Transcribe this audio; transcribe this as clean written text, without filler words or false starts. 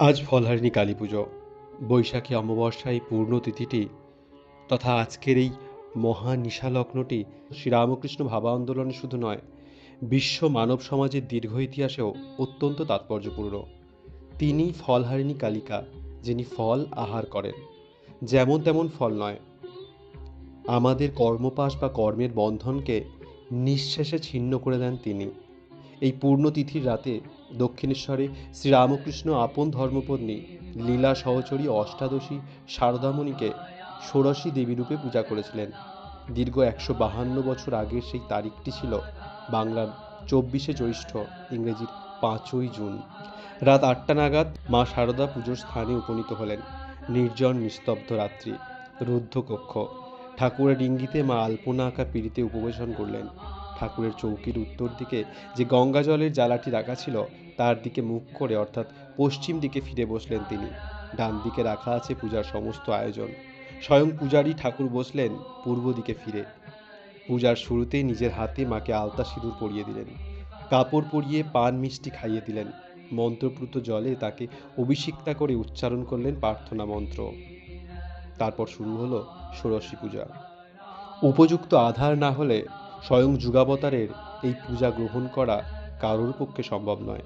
আজ ফলহারিণী কালী পুজো। বৈশাখী অমাবস্যায় পূর্ণ তিথিটি তথা আজকের এই মহা নিশালগ্নটি শ্রীরামকৃষ্ণ ভাবা আন্দোলনে শুধু নয়, বিশ্ব মানব সমাজের দীর্ঘ ইতিহাসেও অত্যন্ত তাৎপর্যপূর্ণ। তিনি ফলহারিণী কালিকা, যিনি ফল আহার করেন, যেমন তেমন ফল নয়। আমাদের কর্মপাশ বা কর্মের বন্ধনকে নিঃশেষে ছিন্ন করে দেন তিনি। এই পূর্ণতিথির রাতে দক্ষিণেশ্বরে শ্রীরামকৃষ্ণ আপন ধর্মপত্নী লীলা সহচরী অষ্টাদশী শারদামণিকে ষোড়শী দেবীরূপে পূজা করেছিলেন। দীর্ঘ ১৫২ বছর আগের সেই তারিখটি ছিল বাংলার ২৪শে জ্যৈষ্ঠ, ইংরেজির ৫ই জুন। রাত ৮টা নাগাদ মা শারদা পুজোর স্থানে উপনীত হলেন। নির্জন নিস্তব্ধ রাত্রি, রুদ্ধ কক্ষ। ঠাকুরের ইঙ্গিতে মা আলপনা আঁকা পিঁড়িতে উপবেশন করলেন। ঠাকুরের চৌকির উত্তর দিকে যে গঙ্গা জলের জালাটি রাখা ছিল তার দিকে মুখ করে, অর্থাৎ পশ্চিম দিকে ফিরে বসলেন তিনি। ডান দিকে রাখা আছে পূজার সমস্ত আয়োজন। স্বয়ং পূজারী ঠাকুর বসলেন পূর্ব দিকে ফিরে। পূজার শুরুতেই নিজের হাতে মাকে আলতা সিঁদুর পরিয়ে দিলেন, কাপড় পরিয়ে পান মিষ্টি খাইয়ে দিলেন। মন্ত্রপ্লুত জলে তাকে অভিষিক্তা করে উচ্চারণ করলেন প্রার্থনা মন্ত্র। তারপর শুরু হলো ষোড়শী পূজা। উপযুক্ত আধার না হলে স্বয়ং যুগাবতারের এই পূজা গ্রহণ করা কারোর পক্ষে সম্ভব নয়।